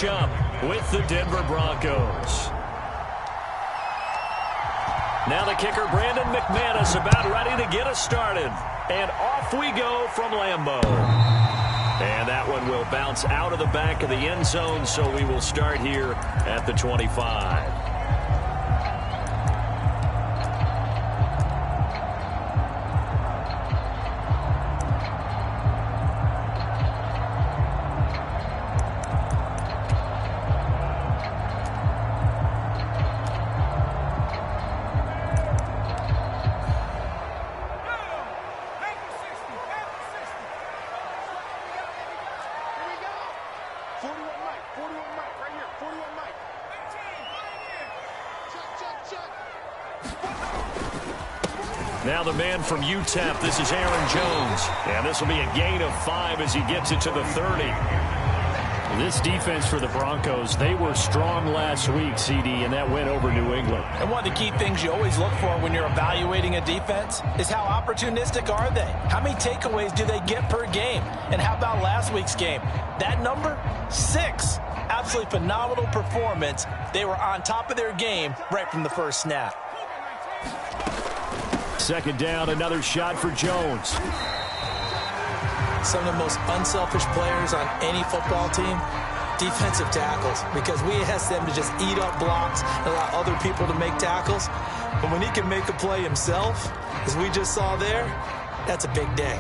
match up with the Denver Broncos. Now the kicker, Brandon McManus, about ready to get us started. And off we go from Lambeau. And that one will bounce out of the back of the end zone, so we will start here at the 25. Now the man from UTEP, this is Aaron Jones. And this will be a gain of 5 as he gets it to the 30. This defense for the Broncos, they were strong last week, CD, and that went over New England. And one of the key things you always look for when you're evaluating a defense is how opportunistic are they? How many takeaways do they get per game? And how about last week's game? That number, 6. Absolutely phenomenal performance. They were on top of their game right from the first snap. Second down, another shot for Jones. Some of the most unselfish players on any football team, defensive tackles, because we ask them to just eat up blocks and allow other people to make tackles. But when he can make a play himself, as we just saw there, that's a big day.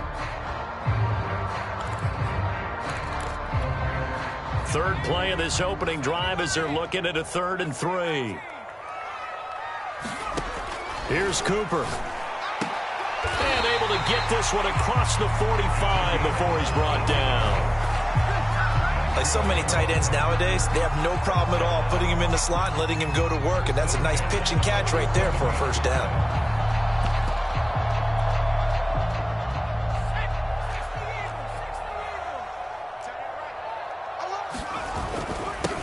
Third play of this opening drive as they're looking at a 3rd and 3. Here's Cooper. And able to get this one across the 45 before he's brought down. Like so many tight ends nowadays, they have no problem at all putting him in the slot and letting him go to work. And that's a nice pitch and catch right there for a first down.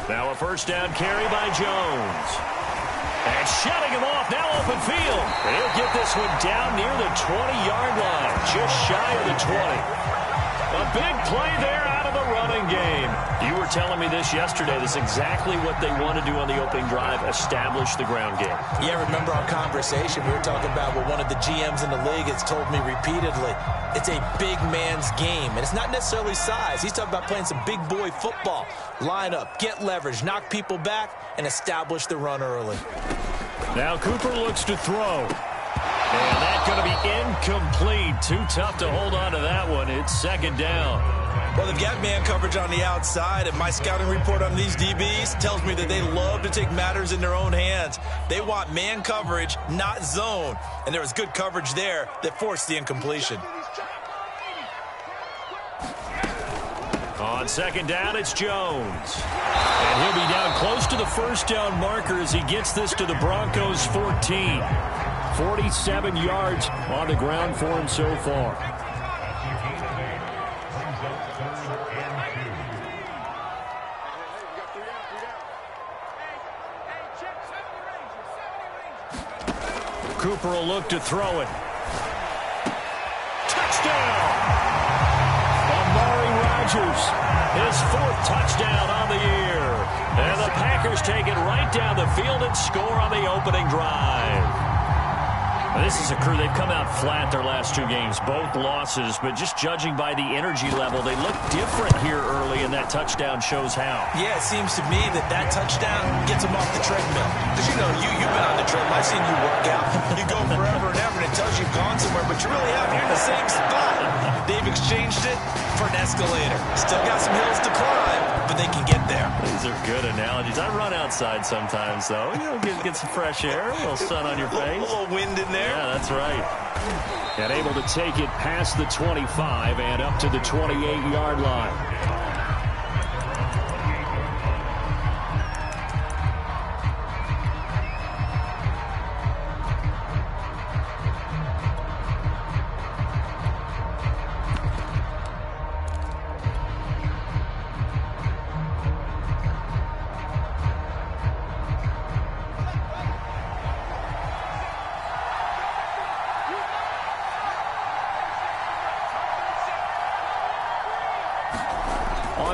Now a first down carry by Jones. And shutting him off, now open field. And he'll get this one down near the 20-yard line, just shy of the 20. A big play there out of the running game. You were telling me this yesterday. This is exactly what they want to do on the opening drive, establish the ground game. Yeah, remember our conversation. We were talking about what one of the GMs in the league has told me repeatedly. It's a big man's game, and it's not necessarily size. He's talking about playing some big boy football. Line up, get leverage, knock people back, and establish the run early. Now Cooper looks to throw. And that's going to be incomplete. Too tough to hold on to that one. It's second down. Well, they've got man coverage on the outside, and my scouting report on these DBs tells me that they love to take matters in their own hands. They want man coverage, not zone. And there was good coverage there that forced the incompletion. On second down, it's Jones. And he'll be down close to the first down marker as he gets this to the Broncos 14. 47 yards on the ground for him so far. Cooper will look to throw it. Touchdown! Amari Rodgers, his 4th touchdown on the year. And the Packers take it right down the field and score on the opening drive. This is a crew, they've come out flat their last 2 games, both losses, but just judging by the energy level, they look different here early, and that touchdown shows how. Yeah, it seems to me that touchdown gets them off the treadmill. Because, you know, you've been on the treadmill. I've seen you work out. You go forever and ever, and it tells you've gone somewhere, but you really haven't. You're in the same spot. They've exchanged it for an escalator. Still got some hills to climb, but they can get there. These are good analogies. I run outside sometimes, though. You know, get some fresh air, a little sun on your face. A little wind in there. Yeah, that's right. And able to take it past the 25 and up to the 28-yard line.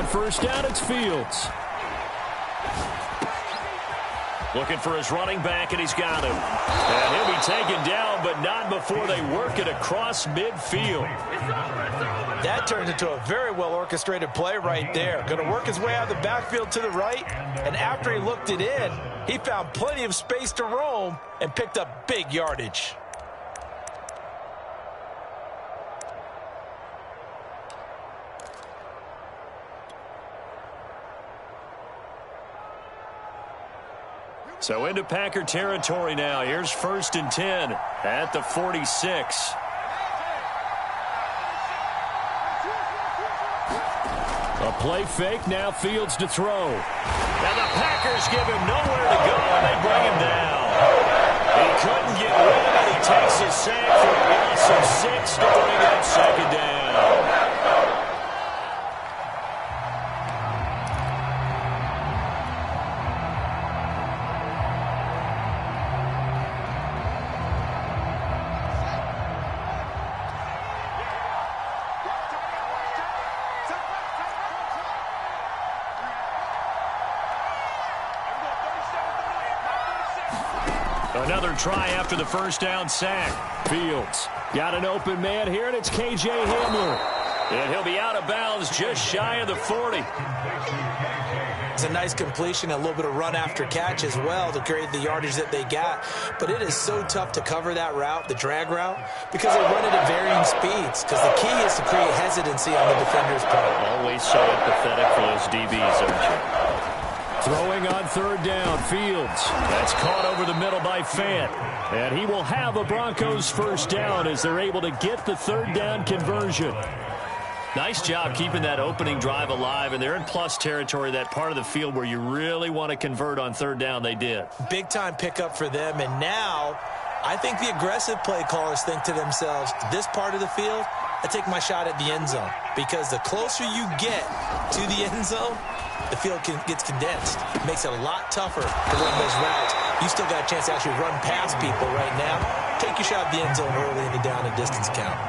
First down, it's Fields. Looking for his running back, and he's got him. And he'll be taken down, but not before they work it across midfield. That turned into a very well-orchestrated play right there. Going to work his way out of the backfield to the right, and after he looked it in, he found plenty of space to roam and picked up big yardage. So into Packer territory now. Here's 1st and 10 at the 46. A play fake, now Fields to throw. Now the Packers give him nowhere to go, and they bring him down. He couldn't get rid of it. He takes a sack for a loss of 6 to bring up 2nd down. Another try after the 1st down sack. Fields got an open man here, and it's K.J. Hamler. And he'll be out of bounds just shy of the 40. It's a nice completion, a little bit of run after catch as well to create the yardage that they got. But it is so tough to cover that route, the drag route, because they run it at varying speeds. Because the key is to create hesitancy on the defender's part. Always so empathetic for those DBs, aren't you? Throwing on 3rd down, Fields. That's caught over the middle by Fant. And he will have a Broncos 1st down as they're able to get the 3rd down conversion. Nice job keeping that opening drive alive, and they're in plus territory, that part of the field where you really want to convert on 3rd down. They did. Big-time pickup for them, and now I think the aggressive play callers think to themselves, this part of the field, I take my shot at the end zone, because the closer you get to the end zone, the field gets condensed. It makes it a lot tougher to run those routes. You still got a chance to actually run past people right now. Take your shot at the end zone early in the down and distance count.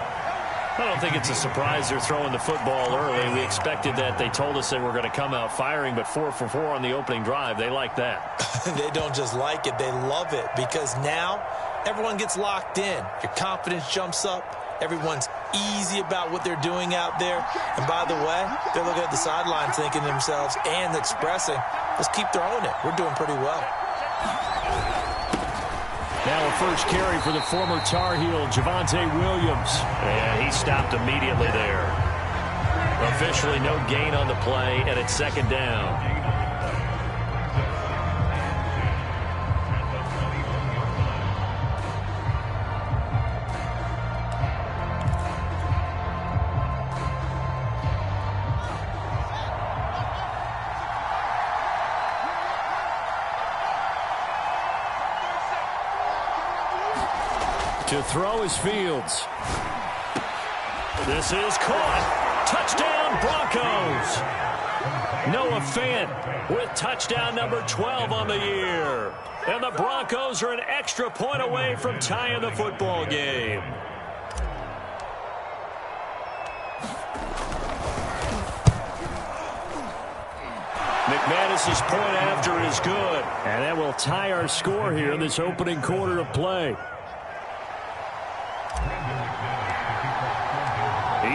I don't think it's a surprise they're throwing the football early. We expected that. They told us they were going to come out firing, but 4 for 4 on the opening drive. They like that. They don't just like it. They love it, because now everyone gets locked in. Your confidence jumps up. Everyone's easy about what they're doing out there. And by the way, they're looking at the sideline thinking to themselves and expressing, let's keep throwing it. We're doing pretty well. Now a 1st carry for the former Tar Heel, Javonte Williams. And he stopped immediately there. Officially no gain on the play, and it's 2nd down. To throw is Fields. This is caught. Touchdown, Broncos. Noah Fant with touchdown number 12 on the year. And the Broncos are an extra point away from tying the football game. McManus's point after is good. And that will tie our score here in this opening quarter of play.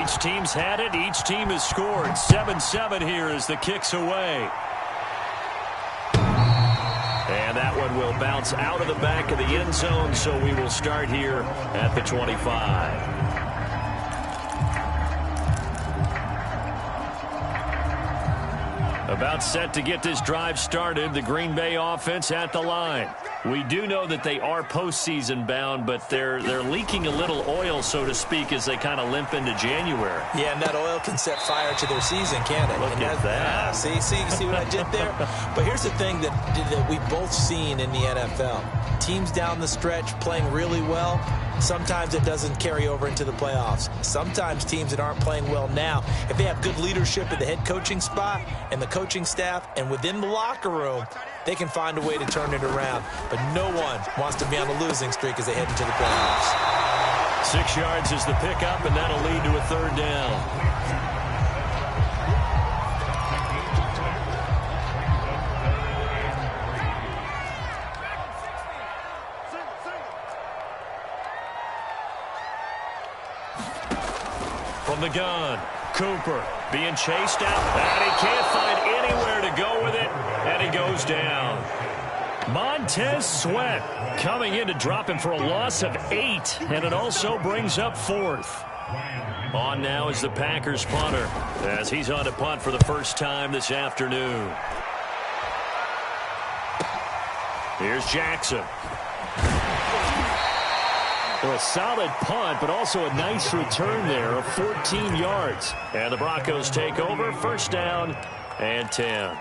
Each team's had it. Each team has scored. 7-7 here as the kick's away. And that one will bounce out of the back of the end zone, so we will start here at the 25. About set to get this drive started. The Green Bay offense at the line. We do know that they are postseason bound, but they're leaking a little oil, so to speak, as they kind of limp into January. Yeah, and that oil can set fire to their season, can't it? Look at that. See what I did there? But here's the thing that we've both seen in the NFL. Teams down the stretch playing really well, sometimes it doesn't carry over into the playoffs. Sometimes teams that aren't playing well now, if they have good leadership at the head coaching spot and the coaching staff and within the locker room, they can find a way to turn it around. But no one wants to be on a losing streak as they head into the playoffs. 6 yards is the pickup, and that'll lead to a 3rd down. From the gun, Cooper being chased out, and he can't find anywhere to go with it, and he goes down. Montez Sweat coming in to drop him for a loss of 8, and it also brings up 4th. On now is the Packers punter, as he's on to punt for the first time this afternoon. Here's Jackson. Well, a solid punt, but also a nice return there of 14 yards. And the Broncos take over, first down and 10.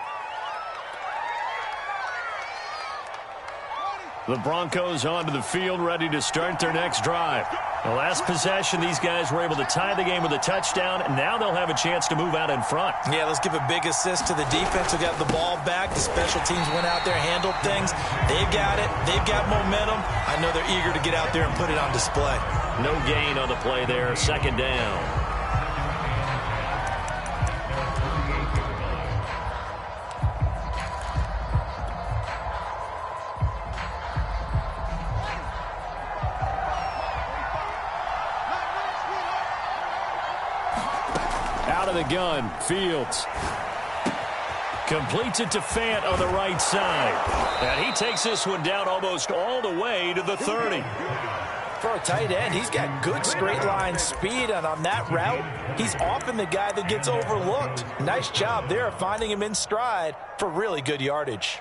The Broncos onto the field, ready to start their next drive. The last possession, these guys were able to tie the game with a touchdown, and now they'll have a chance to move out in front. Yeah, let's give a big assist to the defense who got the ball back. The special teams went out there, handled things. They've got it. They've got momentum. I know they're eager to get out there and put it on display. No gain on the play there, second down. Out of the gun, Fields. Completes it to Fant on the right side. And he takes this one down almost all the way to the 30. For a tight end, he's got good straight line speed, and on that route, he's often the guy that gets overlooked. Nice job there of finding him in stride for really good yardage.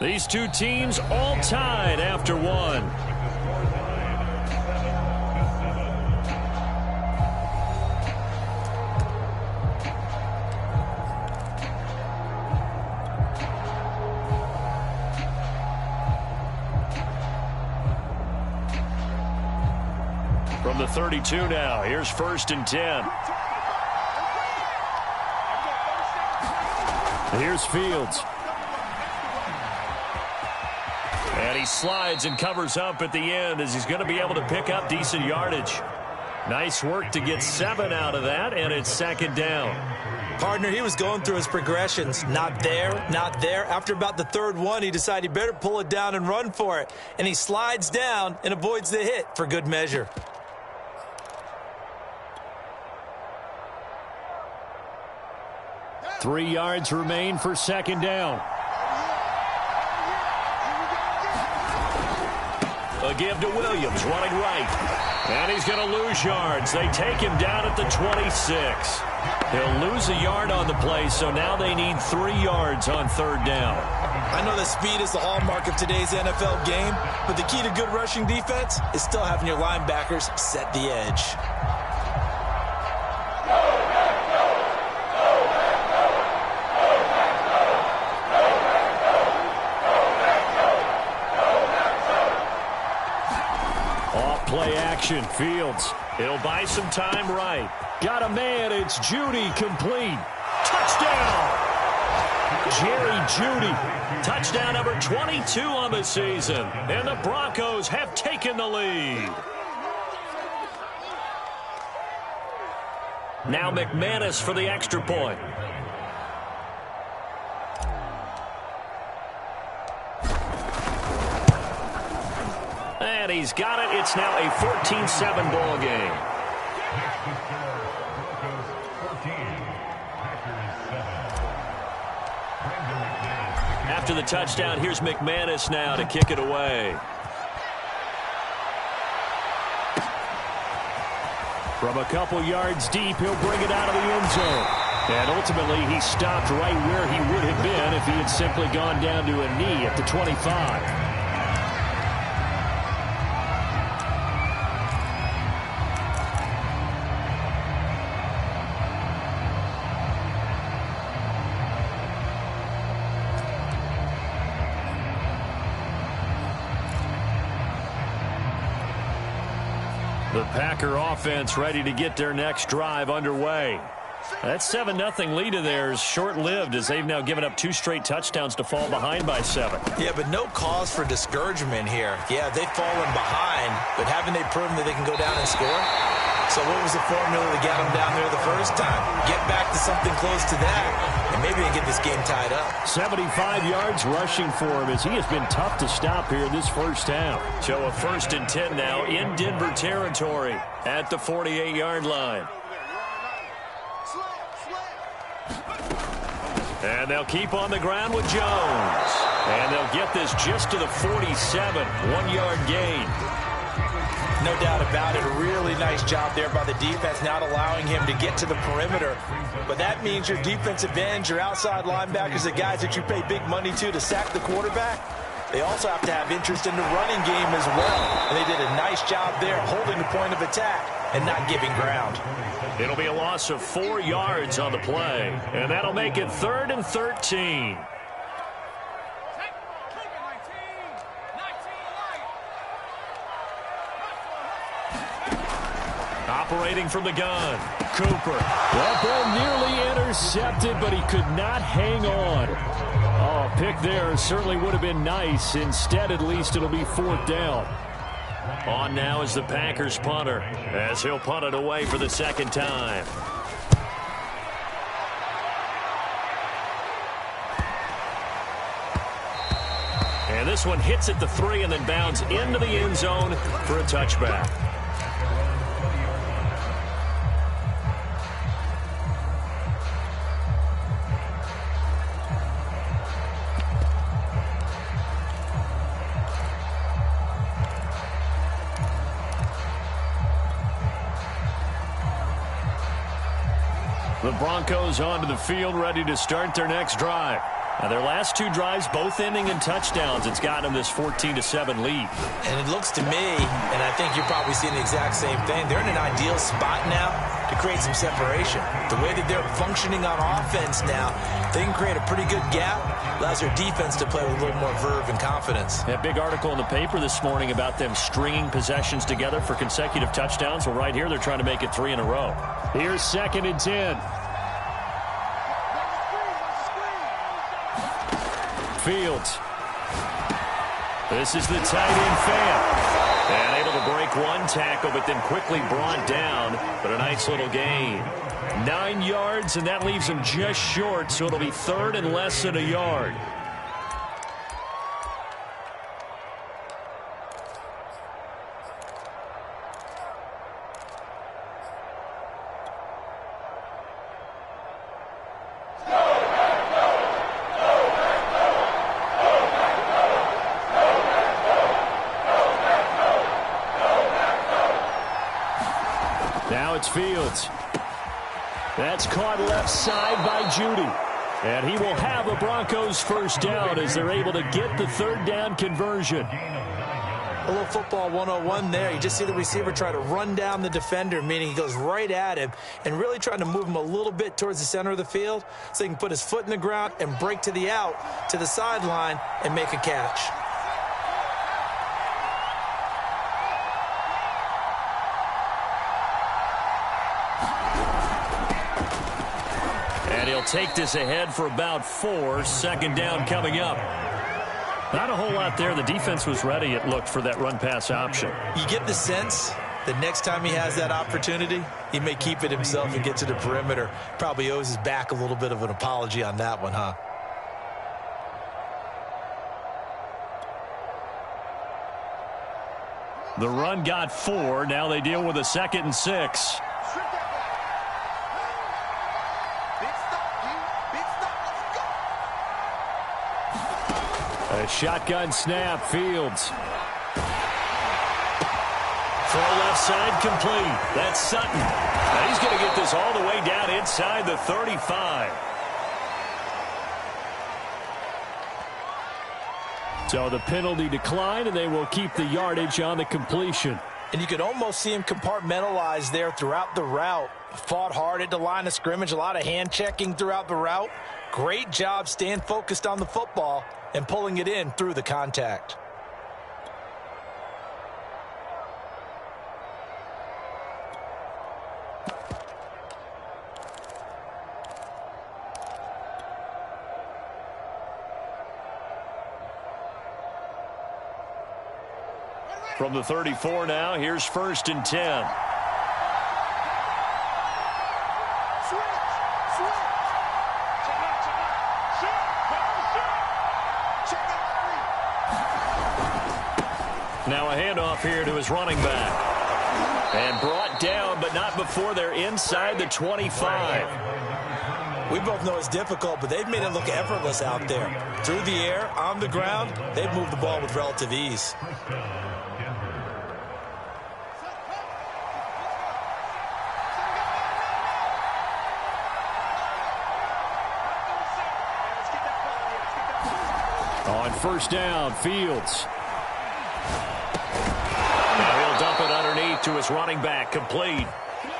These two teams all tied after one. From the 32 now, here's first and 10. Here's Fields. And he slides and covers up at the end as he's going to be able to pick up decent yardage. Nice work to get 7 out of that, and it's second down. Partner, he was going through his progressions. Not there, not there. After about the third one, he decided he better pull it down and run for it. And he slides down and avoids the hit for good measure. Three yards remain for second down. A give to Williams, running right. And he's going to lose yards. They take him down at the 26. He'll lose a yard on the play, so now they need 3 yards on third down. I know that speed is the hallmark of today's NFL game, but the key to good rushing defense is still having your linebackers set the edge. Play action, Fields. He'll buy some time right. Got a man, it's Judy, complete. Touchdown! Jerry Judy. Touchdown number 22 on the season. And the Broncos have taken the lead. Now McManus for the extra point. And he's got it. It's now a 14-7 ball game. After the touchdown, here's McManus now to kick it away. From a couple yards deep, he'll bring it out of the end zone. And ultimately, he stopped right where he would have been if he had simply gone down to a knee at the 25. The Packer offense ready to get their next drive underway. That 7-0 lead of theirs short-lived as they've now given up 2 straight touchdowns to fall behind by 7. Yeah, but no cause for discouragement here. Yeah, they've fallen behind, but haven't they proven that they can go down and score? So what was the formula to get him down there the first time? Get back to something close to that, and maybe get this game tied up. 75 yards rushing for him as he has been tough to stop here this first half. So a 1st and 10 now in Denver territory at the 48-yard line. And they'll keep on the ground with Jones. And they'll get this just to the 47, 1-yard gain. No doubt about it. A really nice job there by the defense, not allowing him to get to the perimeter. But that means your defensive ends, your outside linebackers, the guys that you pay big money to sack the quarterback, they also have to have interest in the running game as well. And they did a nice job there holding the point of attack and not giving ground. It'll be a loss of 4 yards on the play. And that'll make it 3rd and 13. Operating from the gun, Cooper. That ball nearly intercepted, but he could not hang on. Oh, a pick there certainly would have been nice. Instead, at least, it'll be 4th down. On now is the Packers punter, as he'll punt it away for the 2nd time. And this one hits at the 3 and then bounds into the end zone for a touchback. The Broncos onto the field, ready to start their next drive. Now, their last 2 drives, both ending in touchdowns. It's gotten them this 14-7 lead. And it looks to me, and I think you're probably seeing the exact same thing, they're in an ideal spot now to create some separation. The way that they're functioning on offense now, they can create a pretty good gap. Allows their defense to play with a little more verve and confidence. That big article in the paper this morning about them stringing possessions together for consecutive touchdowns. Well, right here, they're trying to make it 3 in a row. Here's 2nd and 10. Fields. This is the tight end fan. And able to break one tackle, but then quickly brought down. But a nice little gain. 9 yards, and that leaves him just short, so it'll be 3rd and less than a yard. Now it's Fields. That's caught left side by Judy. And he will have a Broncos 1st down as they're able to get the 3rd down conversion. A little football 101 there. You just see the receiver try to run down the defender, meaning he goes right at him and really trying to move him a little bit towards the center of the field so he can put his foot in the ground and break to the out, to the sideline, and make a catch. And he'll take this ahead for about 4. 2nd down coming up. Not a whole lot there. The defense was ready, it looked, for that run-pass option. You get the sense that next time he has that opportunity, he may keep it himself and get to the perimeter. Probably owes his back a little bit of an apology on that one, huh? The run got 4. Now they deal with a 2nd and 6. A shotgun snap, Fields. Throw left side complete. That's Sutton. Now he's going to get this all the way down inside the 35. So the penalty declined, and they will keep the yardage on the completion. And you could almost see him compartmentalize there throughout the route. Fought hard at the line of scrimmage, a lot of hand checking throughout the route. Great job staying focused on the football and pulling it in through the contact. From the 34 now, here's 1st and 10. a handoff here to his running back. And brought down, but not before they're inside the 25. We both know it's difficult, but they've made it look effortless out there. Through the air, on the ground, they've moved the ball with relative ease. On first down, Fields. Now he'll dump it underneath to his running back, complete.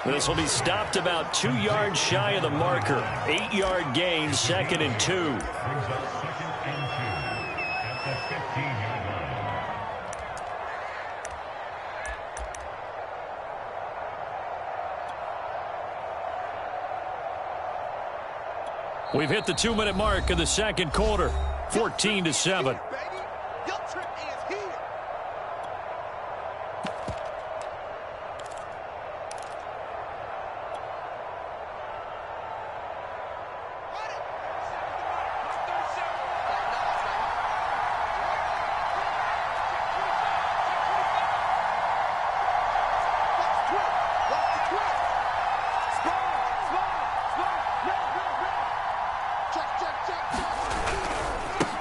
This will be stopped about 2 yards shy of the marker. 8-yard gain, 2nd and 2. We've hit the 2-minute mark of the second quarter. 14-7.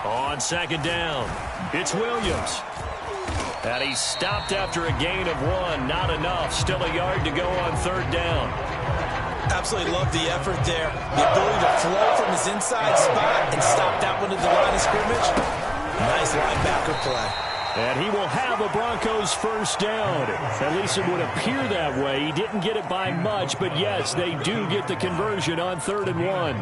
On second down, it's Williams. And he's stopped after a gain of 1. Not enough. Still a yard to go on third down. Absolutely love the effort there. The ability to flow from his inside spot and stop that one at the line of scrimmage. Nice linebacker play. And he will have a Broncos first down. At least it would appear that way. He didn't get it by much, but yes, they do get the conversion on 3rd and 1.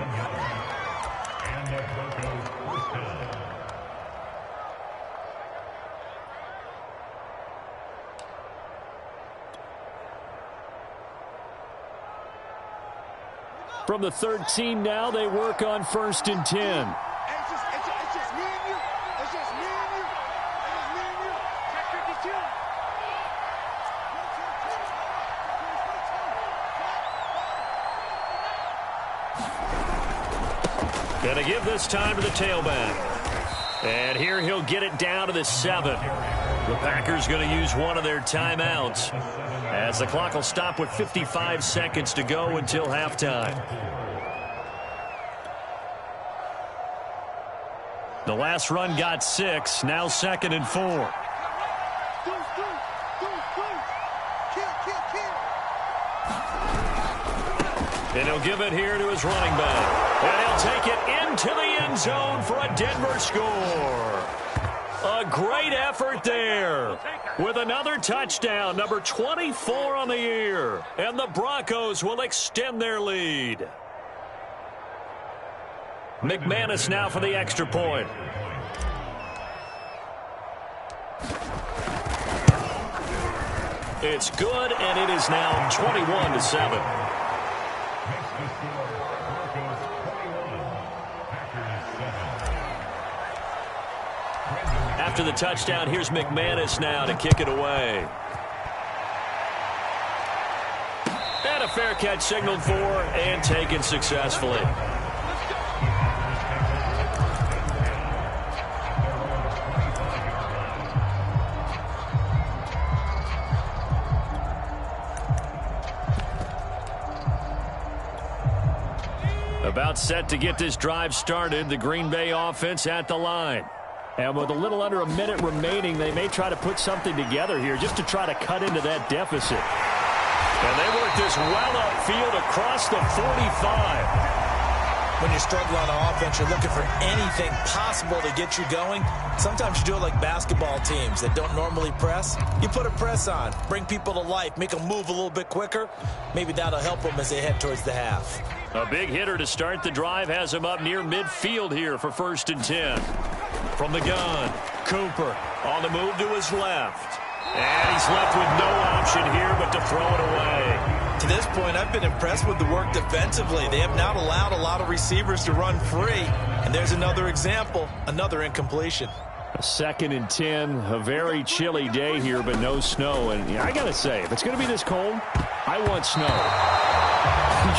From the 13 now, they work on 1st and 10. It's just me and you. It's just me and you. It's me and you. Check 52. Gonna give this time to the tailback. And here he'll get it down to the 7. The Packers going to use one of their timeouts, as the clock will stop with 55 seconds to go until halftime. The last run got 6, now 2nd and 4. And he'll give it here to his running back. And he'll take it into the end zone for a Denver score. A great effort there with another touchdown, number 24 on the year. And the Broncos will extend their lead. McManus now for the extra point. It's good, and it is now 21-7. After the touchdown, here's McManus now to kick it away. And a fair catch signaled for and taken successfully. About set to get this drive started, the Green Bay offense at the line. And with a little under a minute remaining, they may try to put something together here just to try to cut into that deficit. And they work this well upfield across the 45. When you're struggling on offense, you're looking for anything possible to get you going. Sometimes you do it like basketball teams that don't normally press. You put a press on, bring people to life, make them move a little bit quicker. Maybe that'll help them as they head towards the half. A big hitter to start the drive has him up near midfield here for 1st and 10. From the gun, Cooper on the move to his left. And he's left with no option here but to throw it away. To this point, I've been impressed with the work defensively. They have not allowed a lot of receivers to run free. And there's another example, another incompletion. A 2nd and 10, a very chilly day here, but no snow. And I got to say, if it's going to be this cold, I want snow.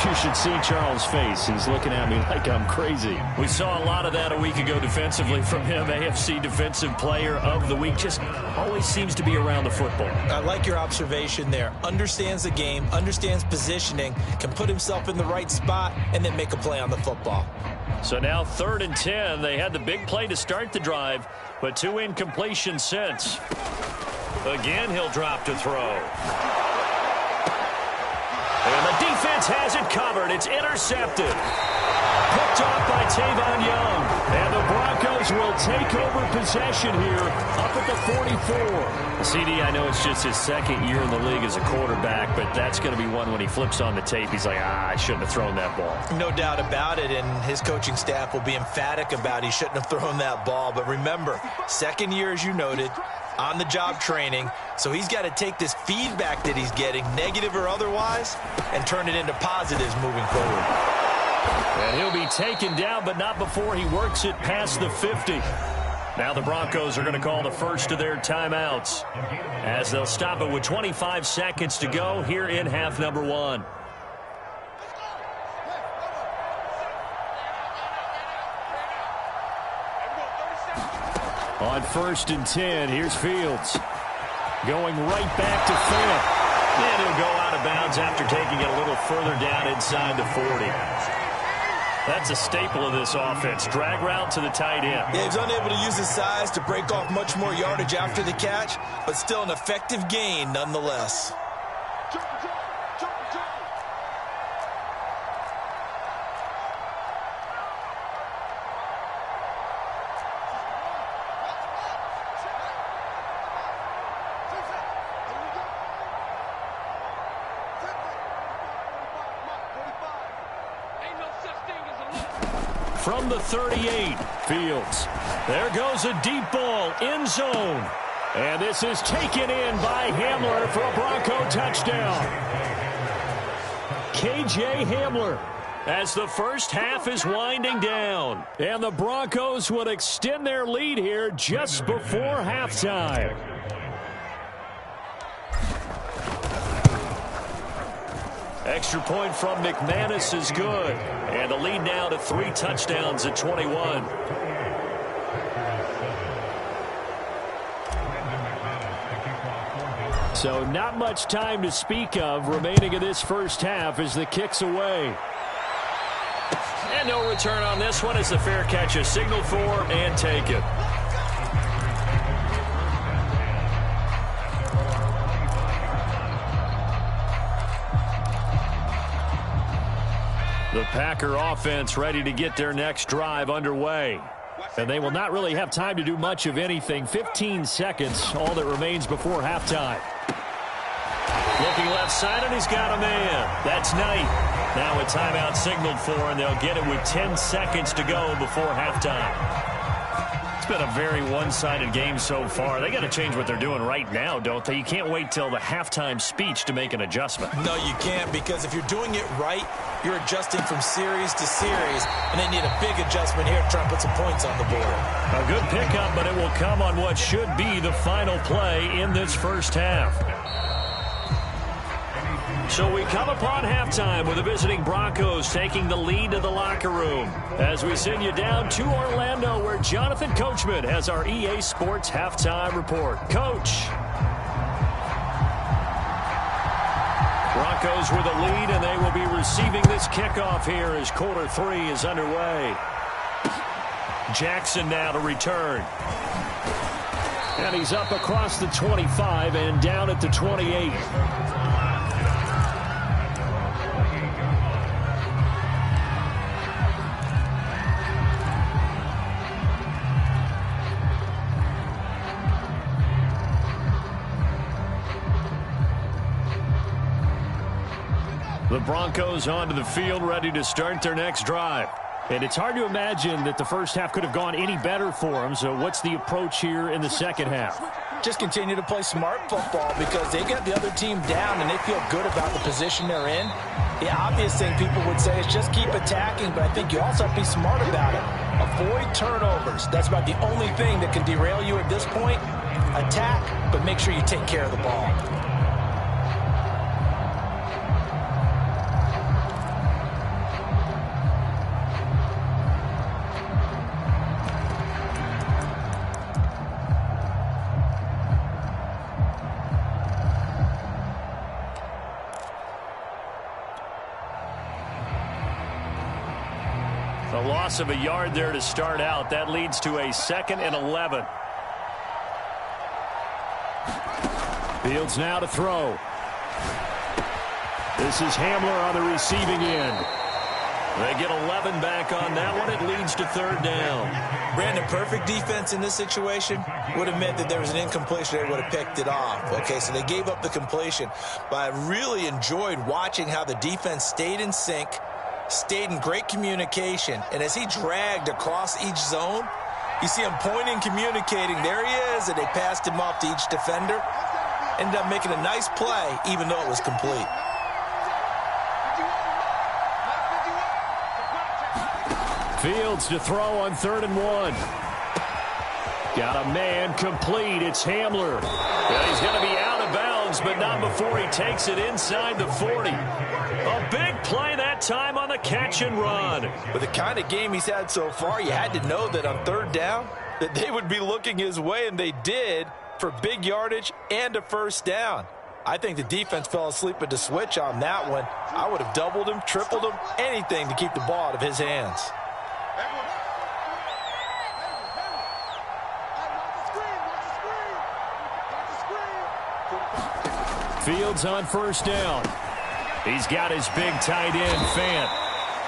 You should see Charles' face. He's looking at me like I'm crazy. We saw a lot of that a week ago defensively from him. AFC Defensive Player of the Week. Just always seems to be around the football. I like your observation there. Understands the game, understands positioning, can put himself in the right spot, and then make a play on the football. So now 3rd and 10. They had the big play to start the drive, but 2 incompletions since. Again, he'll drop to throw. And the defense has it covered. It's intercepted. Picked off by Tavon Young. And the Broncos will take over possession here up at the 44. CD, I know it's just his 2nd year in the league as a quarterback, but that's going to be one when he flips on the tape. He's like, I shouldn't have thrown that ball. No doubt about it, and his coaching staff will be emphatic about he shouldn't have thrown that ball. But remember, 2nd year, as you noted, on-the-job training, so he's got to take this feedback that he's getting, negative or otherwise, and turn it into positives moving forward. And he'll be taken down, but not before he works it past the 50. Now the Broncos are going to call the first of their timeouts as they'll stop it with 25 seconds to go here in half number 1. On 1st and 10, here's Fields. Going right back to Fant. And he'll go out of bounds after taking it a little further down inside the 40. That's a staple of this offense. Drag route to the tight end. Yeah, he's unable to use his size to break off much more yardage after the catch, but still an effective gain nonetheless. From the 38, Fields. There goes a deep ball, end zone. And this is taken in by Hamler for a Bronco touchdown. KJ Hamler as the first half is winding down. And the Broncos will extend their lead here just before halftime. Extra point from McManus is good. And the lead now to 3 touchdowns at 21. So not much time to speak of remaining in this first half as the kick's away. And no return on this one as the fair catch is signaled for and taken. The Packer offense ready to get their next drive underway. And they will not really have time to do much of anything. 15 seconds, all that remains before halftime. Looking left side, and he's got a man. That's Knight. Now a timeout signaled for, and they'll get it with 10 seconds to go before halftime. It's been a very one-sided game so far. They got to change what they're doing right now, don't they? You can't wait till the halftime speech to make an adjustment. No, you can't, because if you're doing it right, you're adjusting from series to series, and they need a big adjustment here to try and put some points on the board. A good pickup, but it will come on what should be the final play in this first half. So we come upon halftime with the visiting Broncos taking the lead to the locker room as we send you down to Orlando where Jonathan Coachman has our EA Sports halftime report. Coach. Broncos with a lead, and they will be receiving this kickoff here as quarter 3 is underway. Jackson now to return. And he's up across the 25 and down at the 28. The Broncos onto the field ready to start their next drive. And it's hard to imagine that the first half could have gone any better for them. So what's the approach here in the second half? Just continue to play smart football because they got the other team down and they feel good about the position they're in. The obvious thing people would say is just keep attacking, but I think you also have to be smart about it. Avoid turnovers. That's about the only thing that can derail you at this point. Attack, but make sure you take care of the ball. loss of a yard there to start out. That leads to a 2nd and 11. Fields now to throw. This is Hamler on the receiving end. They get 11 back on that one. It leads to 3rd down. Brandon, perfect defense in this situation would have meant that there was an incompletion. They would have picked it off. Okay, so they gave up the completion. But I really enjoyed watching how the defense stayed in sync, stayed in great communication. And as he dragged across each zone, you see him pointing, communicating. There he is, and they passed him off to each defender. Ended up making a nice play, even though it was complete. Fields to throw on 3rd and 1. Got a man complete. It's Hamler. Yeah, he's going to be out of bounds, but not before he takes it inside the 40. A big play that time on the catch and run. With the kind of game he's had so far, you had to know that on 3rd down, that they would be looking his way, and they did, for big yardage and a 1st down. I think the defense fell asleep at the switch on that one. I would have doubled him, tripled him, anything to keep the ball out of his hands. Fields on 1st down. He's got his big tight end, Fant.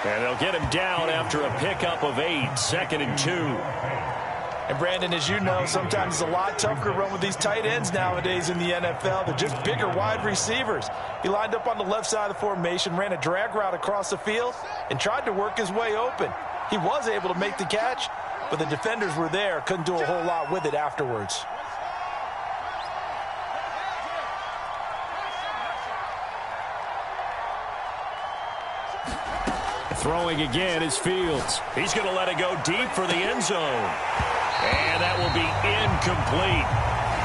And they'll get him down after a pickup of 8, 2nd and 2. And, Brandon, as you know, sometimes it's a lot tougher to run with these tight ends nowadays in the NFL. They're just bigger wide receivers. He lined up on the left side of the formation, ran a drag route across the field, and tried to work his way open. He was able to make the catch, but the defenders were there, couldn't do a whole lot with it afterwards. Throwing again is Fields. He's going to let it go deep for the end zone. And that will be incomplete.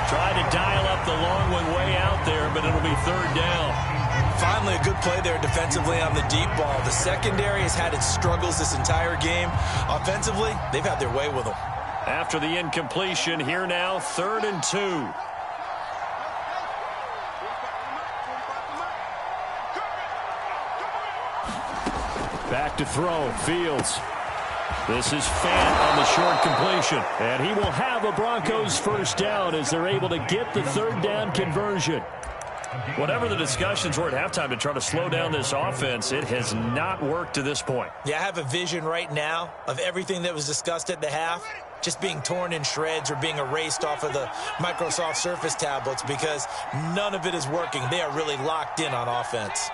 Tried to dial up the long one way out there, but it'll be 3rd down. Finally, a good play there defensively on the deep ball. The secondary has had its struggles this entire game. Offensively, they've had their way with them. After the incompletion, here now, 3rd and 2. Back to throw, Fields. This is Fant on the short completion. And he will have a Broncos 1st down as they're able to get the 3rd down conversion. Whatever the discussions were at halftime to try to slow down this offense, it has not worked to this point. Yeah, I have a vision right now of everything that was discussed at the half just being torn in shreds or being erased off of the Microsoft Surface tablets because none of it is working. They are really locked in on offense.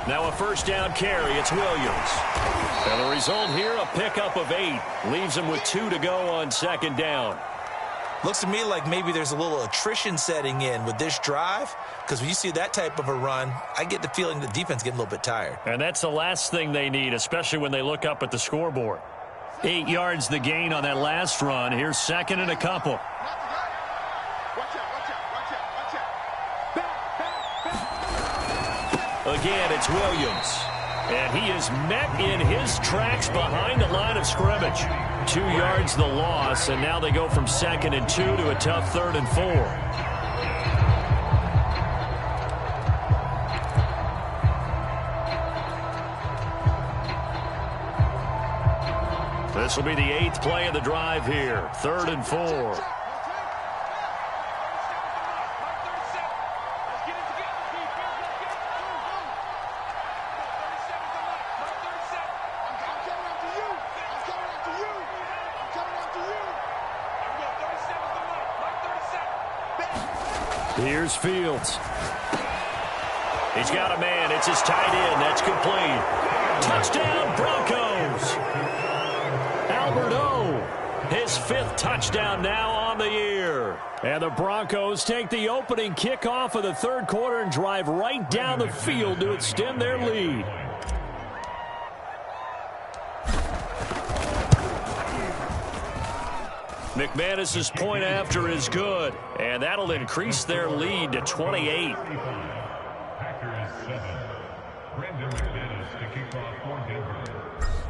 Now a 1st down carry. It's Williams. And the result here, a pickup of 8. Leaves him with 2 to go on 2nd down. Looks to me like maybe there's a little attrition setting in with this drive, because when you see that type of a run, I get the feeling the defense getting a little bit tired. And that's the last thing they need, especially when they look up at the scoreboard. 8 yards the gain on that last run. Here's 2nd and a couple. Again, it's Williams. And he is met in his tracks behind the line of scrimmage. 2 yards the loss, and now they go from 2nd and 2 to a tough 3rd and 4. This will be the 8th play of the drive here. 3rd and 4. Here's Fields. He's got a man. It's his tight end. That's complete. Touchdown, Broncos. Albert O. His 5th touchdown now on the year. And the Broncos take the opening kickoff of the 3rd quarter and drive right down the field to extend their lead. McManus's point after is good, and that'll increase their lead to 28.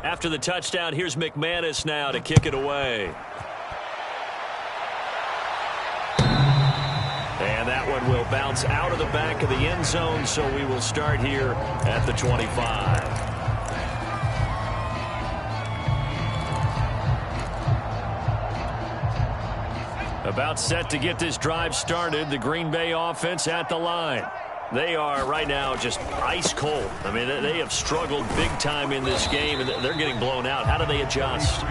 After the touchdown, here's McManus now to kick it away. And that one will bounce out of the back of the end zone, so we will start here at the 25. About set to get this drive started, the Green Bay offense at the line. They are right now just ice cold. I mean, they have struggled big time in this game, and they're getting blown out. How do they adjust?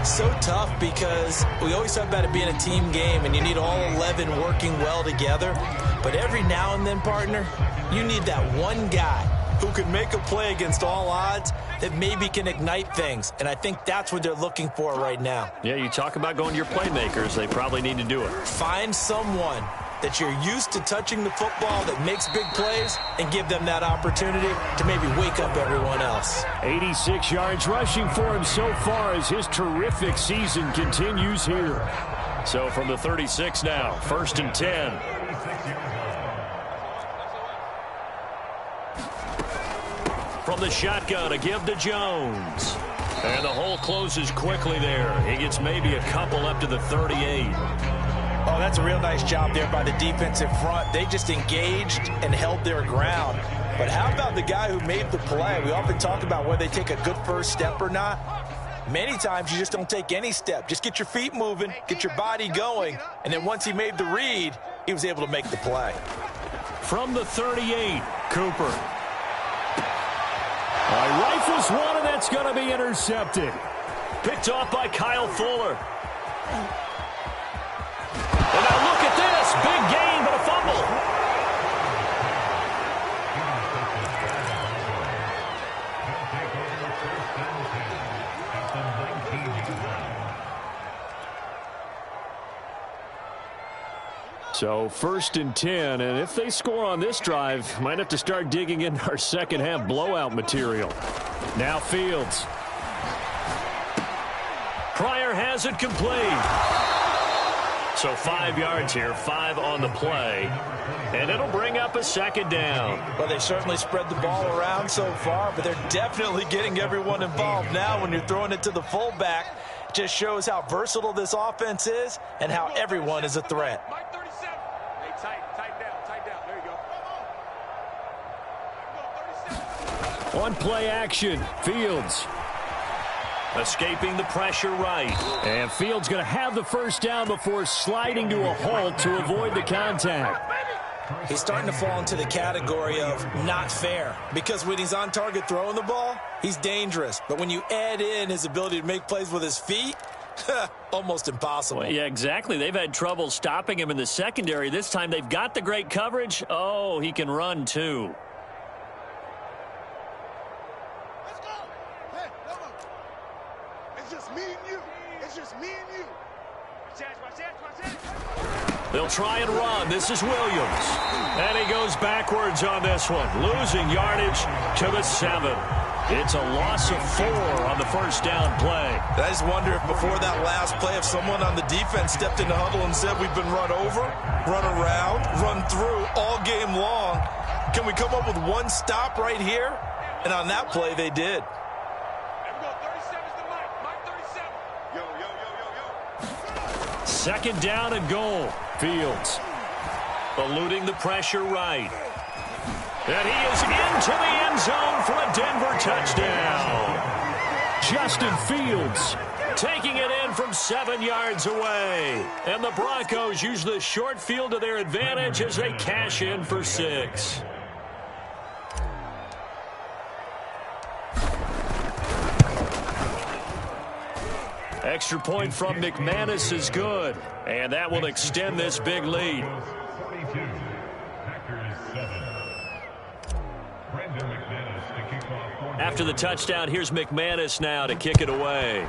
So tough because we always talk about it being a team game, and you need all 11 working well together. But every now and then, partner, you need that one guy who can make a play against all odds that maybe can ignite things. And I think that's what they're looking for right now. Yeah, you talk about going to your playmakers. They probably need to do it. Find someone that you're used to touching the football that makes big plays and give them that opportunity to maybe wake up everyone else. 86 yards rushing for him so far as his terrific season continues here. So from the 36 now, 1st and 10. From the shotgun, a give to Jones. And the hole closes quickly there. He gets maybe a couple up to the 38. Oh, that's a real nice job there by the defensive front. They just engaged and held their ground. But how about the guy who made the play? We often talk about whether they take a good first step or not. Many times you just don't take any step. Just get your feet moving, get your body going, and then once he made the read, he was able to make the play. From the 38, Cooper. Rifles one, and that's going to be intercepted. Picked off by Kyle Fuller. And now look at this. Big gain, but a fumble. So 1st and 10, and if they score on this drive, might have to start digging in our second half blowout material. Now Fields. Pryor has it complete. So 5 yards here, 5 on the play, and it'll bring up a 2nd down. Well, they've certainly spread the ball around so far, but they're definitely getting everyone involved now when you're throwing it to the fullback. Just shows how versatile this offense is and how everyone is a threat. On play action, Fields. Escaping the pressure right. And Fields going to have the first down before sliding to a halt to avoid the contact. He's starting to fall into the category of not fair, because when he's on target throwing the ball, he's dangerous. But when you add in his ability to make plays with his feet, almost impossible. Well, yeah, exactly. They've had trouble stopping him in the secondary. This time they've got the great coverage. Oh, he can run too. They'll try and run. This is Williams. And he goes backwards on this one, losing yardage to the 7. It's a loss of 4 on the first down play. I just wonder if before that last play, if someone on the defense stepped in the huddle and said, we've been run over, run around, run through all game long. Can we come up with one stop right here? And on that play, they did. 2nd down and goal. Fields eluding the pressure right. And he is into the end zone for a Denver touchdown. Justin Fields taking it in from 7 yards away. And the Broncos use the short field to their advantage as they cash in for 6. Extra point from McManus is good, and that will extend this big lead. After the touchdown, here's McManus now to kick it away.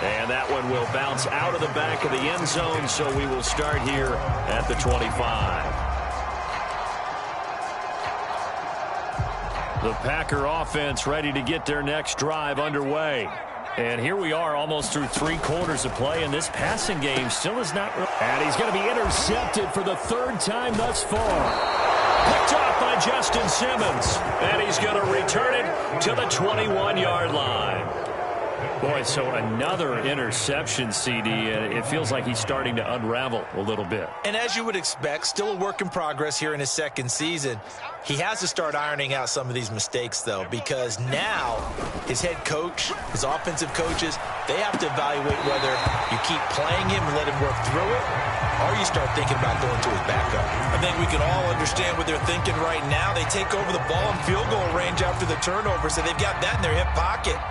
And that one will bounce out of the back of the end zone, so we will start here at the 25. The Packer offense ready to get their next drive underway. And here we are almost through 3 quarters of play, and this passing game still is not... And he's going to be intercepted for the 3rd time thus far. Picked off by Justin Simmons. And he's going to return it to the 21-yard line. Boy, so another interception, CD, and it feels like he's starting to unravel a little bit. And as you would expect, still a work in progress here in his second season. He has to start ironing out some of these mistakes, though, because now his head coach, his offensive coaches, they have to evaluate whether you keep playing him and let him work through it, or you start thinking about going to his backup. I think we can all understand what they're thinking right now. They take over the ball in field goal range after the turnover, so they've got that in their hip pocket.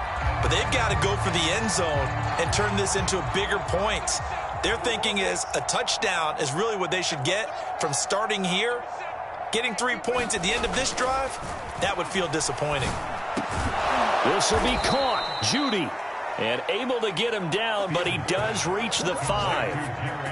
But they've got to go for the end zone and turn this into bigger points. Their thinking is a touchdown is really what they should get from starting here. Getting 3 points at the end of this drive, that would feel disappointing. This will be caught. Judy. And able to get him down, but he does reach the 5.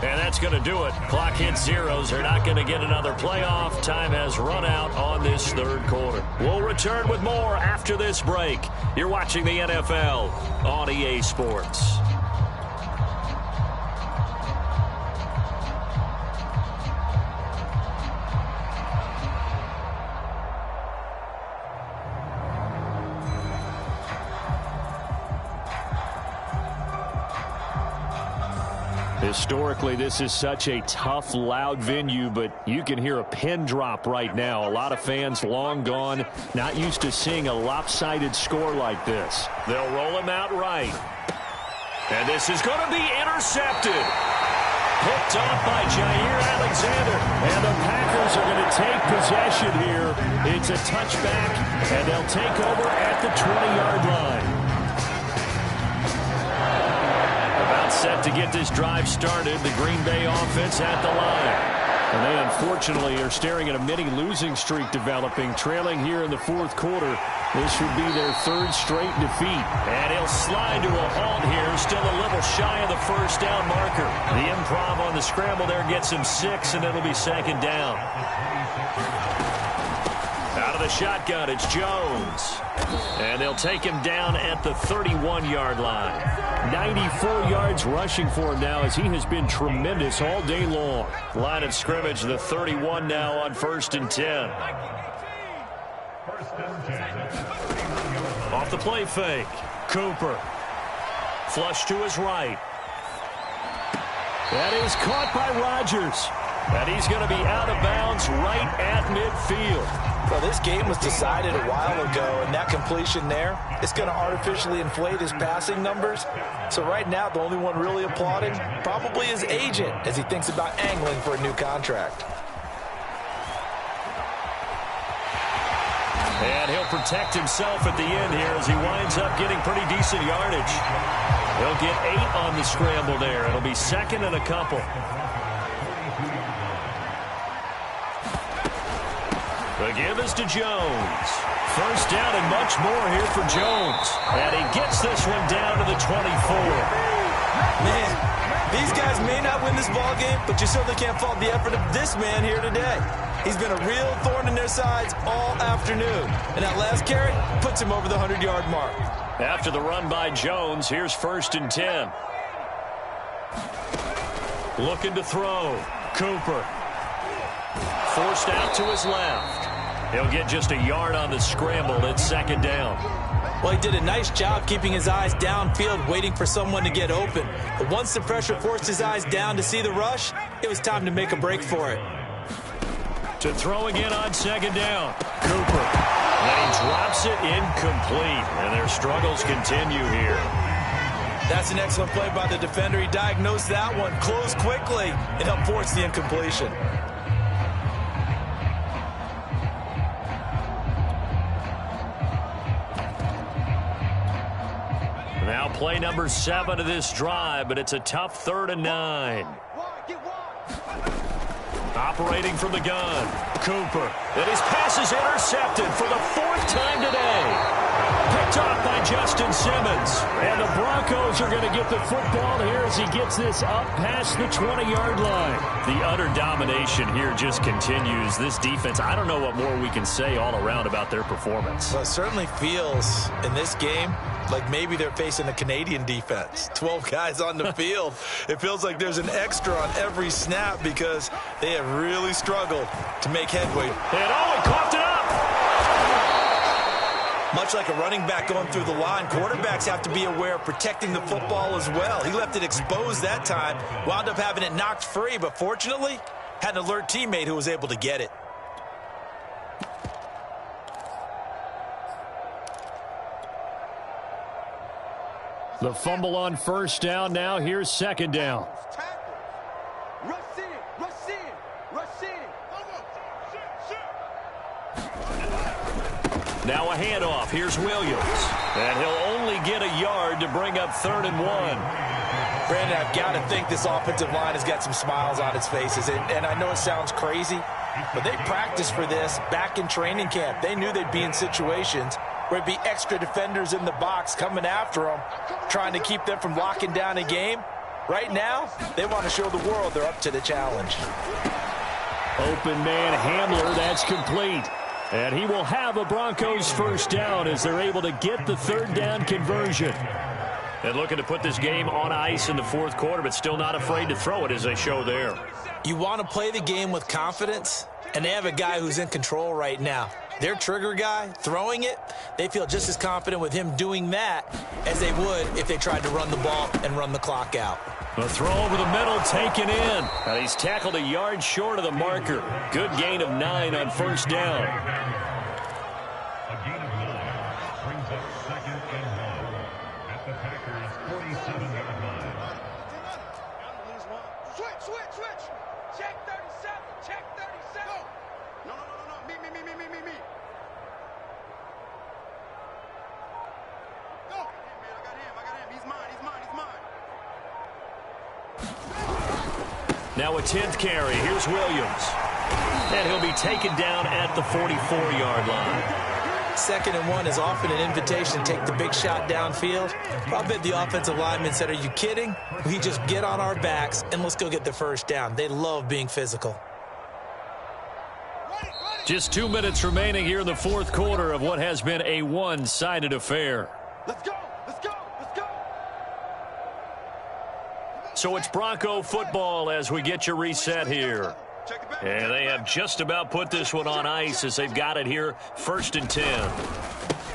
And that's going to do it. Clock hits zeros. They're not going to get another playoff. Time has run out on this third quarter. We'll return with more after this break. You're watching the NFL on EA Sports. Historically, this is such a tough, loud venue, but you can hear a pin drop right now. A lot of fans long gone, not used to seeing a lopsided score like this. They'll roll him out right. And this is going to be intercepted. Picked off by Jair Alexander. And the Packers are going to take possession here. It's a touchback, and they'll take over at the 20-yard line. Set to get this drive started. The Green Bay offense at the line. And they unfortunately are staring at a mini losing streak developing, trailing here in the fourth quarter. This would be their third straight defeat. And he'll slide to a halt here, still a little shy of the first down marker. The improv on the scramble there gets him 6, and it'll be second down. Out of the shotgun, it's Jones. And they'll take him down at the 31-yard line. 94 yards rushing for him now as he has been tremendous all day long. Line of scrimmage, the 31 now on 1st and 10. Off the play fake. Cooper. Flush to his right. That is caught by Rodgers. And he's going to be out of bounds right at midfield. Well, this game was decided a while ago, and that completion there is going to artificially inflate his passing numbers. So right now, the only one really applauding probably his agent as he thinks about angling for a new contract. And he'll protect himself at the end here as he winds up getting pretty decent yardage. He'll get 8 on the scramble there. It'll be second and a couple. The give is to Jones. First down and much more here for Jones. And he gets this one down to the 24. Man, these guys may not win this ball game, but you certainly can't fault the effort of this man here today. He's been a real thorn in their sides all afternoon. And that last carry puts him over the 100-yard mark. After the run by Jones, here's 1st and 10. Looking to throw. Cooper. Forced out to his left. He'll get just a yard on the scramble. It's second down. Well, he did a nice job keeping his eyes downfield, waiting for someone to get open. But once the pressure forced his eyes down to see the rush, it was time to make a break for it. To throw again on second down. Cooper. And he drops it incomplete. And their struggles continue here. That's an excellent play by the defender. He diagnosed that one, closed quickly, and helped force the incompletion. Now play number 7 of this drive, but it's a tough 3rd and 9. Operating from the gun, Cooper. And his pass is intercepted for the 4th time today. Picked off by Justin Simmons. And the Broncos are going to get the football here as he gets this up past the 20-yard line. The utter domination here just continues. This defense, I don't know what more we can say all around about their performance. Well, it certainly feels in this game like maybe they're facing a Canadian defense. 12 guys on the field. It feels like there's an extra on every snap because they have really struggled to make headway. And he coughed it up. Much like a running back going through the line, quarterbacks have to be aware of protecting the football as well. He left it exposed that time, wound up having it knocked free, but fortunately, had an alert teammate who was able to get it. The fumble on first down now. Here's second down. Rush in, rush in, rush in. Now a handoff. Here's Williams. And he'll only get a yard to bring up 3rd and 1. Brandon, I've got to think this offensive line has got some smiles on its faces. And I know it sounds crazy, but they practiced for this back in training camp. They knew they'd be in situations where it'd be extra defenders in the box coming after them, trying to keep them from locking down a game. Right now, they want to show the world they're up to the challenge. Open man Hamler, that's complete. And he will have a Broncos first down as they're able to get the 3rd down conversion. And looking to put this game on ice in the 4th quarter, but still not afraid to throw it as they show there. You want to play the game with confidence, and they have a guy who's in control right now. Their trigger guy, throwing it, they feel just as confident with him doing that as they would if they tried to run the ball and run the clock out. The throw over the middle taken in. And he's tackled a yard short of the marker. Good gain of 9 on first down. A gain of 9 brings up 2nd and 1 at the Packers' 47-yard line. Switch. Check 37. No. Me. Go. I got him. He's mine. Now a 10th carry. Here's Williams. And he'll be taken down at the 44-yard line. 2nd and 1 is often an invitation to take the big shot downfield. I bet the offensive lineman said, are you kidding? We just get on our backs and let's go get the first down. They love being physical. Just 2 minutes remaining here in the 4th quarter of what has been a one-sided affair. Let's go. So it's Bronco football as we get you reset here. And they have just about put this one on ice as they've got it here, 1st and 10.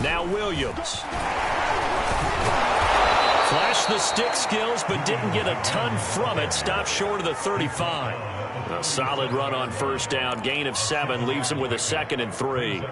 Now Williams. Flashed the stick skills, but didn't get a ton from it. Stopped short of the 35. A solid run on first down. Gain of 7 leaves him with a 2nd and 3.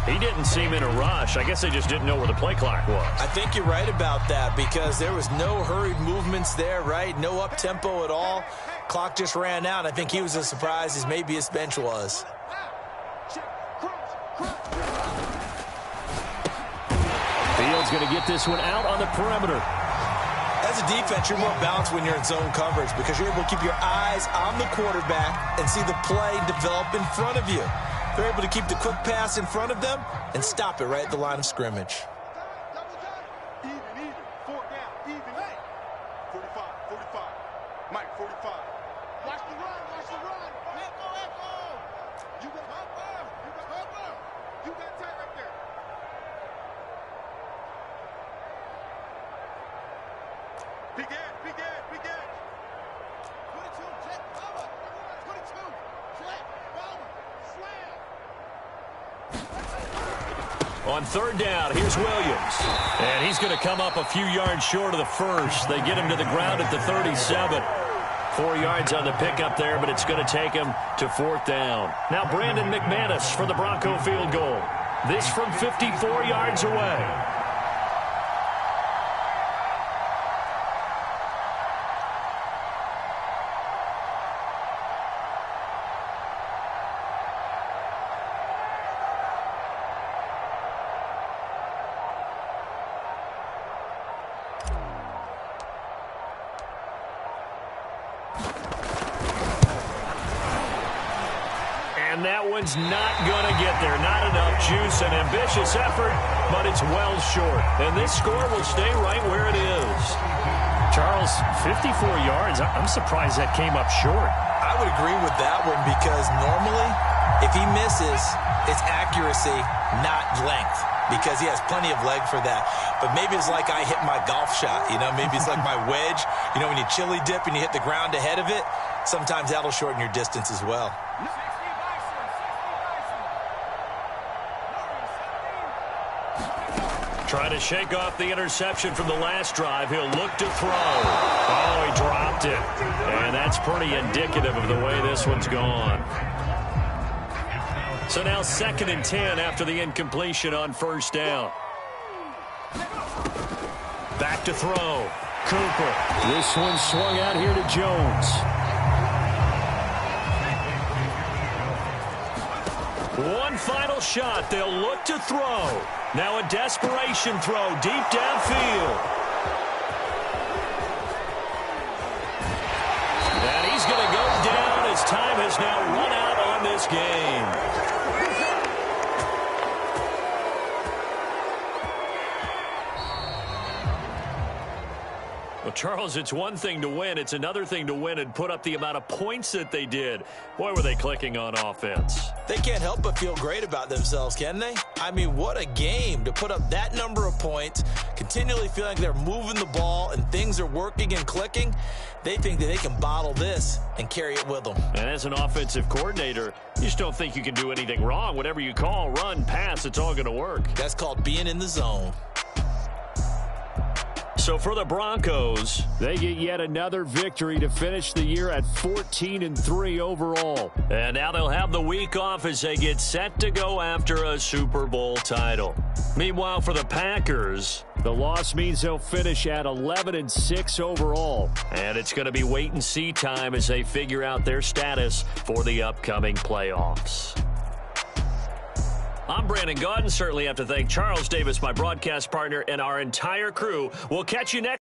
He didn't seem in a rush. I guess they just didn't know where the play clock was. I think you're right about that because there was no hurried movements there, right? No up-tempo at all. Clock just ran out. I think he was as surprised as maybe his bench was. Fields going to get this one out on the perimeter. As a defense, you're more balanced when you're in zone coverage because you're able to keep your eyes on the quarterback and see the play develop in front of you. They're able to keep the quick pass in front of them and stop it right at the line of scrimmage. Even. 4 down. Even. 45. Mike, 45. Watch the run. Echo. You got Hopper. You got tight right there. Big edge. 22, check, cover. 22, check, cover, slam. On 3rd down, here's Williams. And he's going to come up a few yards short of the first. They get him to the ground at the 37. 4 yards on the pickup there, but it's going to take him to 4th down. Now Brandon McManus for the Bronco field goal. This from 54 yards away. And that one's not going to get there. Not enough juice. An ambitious effort, but it's well short. And this score will stay right where it is. Charles, 54 yards. I'm surprised that came up short. I would agree with that one because normally, if he misses, it's accuracy, not length, because he has plenty of leg for that. But maybe it's like I hit my golf shot, maybe it's like my wedge. When you chili dip and you hit the ground ahead of it, sometimes that'll shorten your distance as well. Trying to shake off the interception from the last drive. He'll look to throw. Oh, he dropped it. And that's pretty indicative of the way this one's gone. So now 2nd and 10 after the incompletion on first down. Back to throw. Cooper. This one swung out here to Jones. One final shot. They'll look to throw. Now a desperation throw deep downfield. And he's going to go down as time has now run out on this game. Well, Charles, it's one thing to win. It's another thing to win and put up the amount of points that they did. Boy, were they clicking on offense. They can't help but feel great about themselves, can they? I mean, what a game to put up that number of points, continually feeling like they're moving the ball and things are working and clicking. They think that they can bottle this and carry it with them. And as an offensive coordinator, you just don't think you can do anything wrong. Whatever you call, run, pass, it's all going to work. That's called being in the zone. So for the Broncos, they get yet another victory to finish the year at 14-3 overall. And now they'll have the week off as they get set to go after a Super Bowl title. Meanwhile, for the Packers, the loss means they'll finish at 11-6 overall. And it's going to be wait-and-see time as they figure out their status for the upcoming playoffs. I'm Brandon Gaudin. Certainly have to thank Charles Davis, my broadcast partner, and our entire crew. We'll catch you next.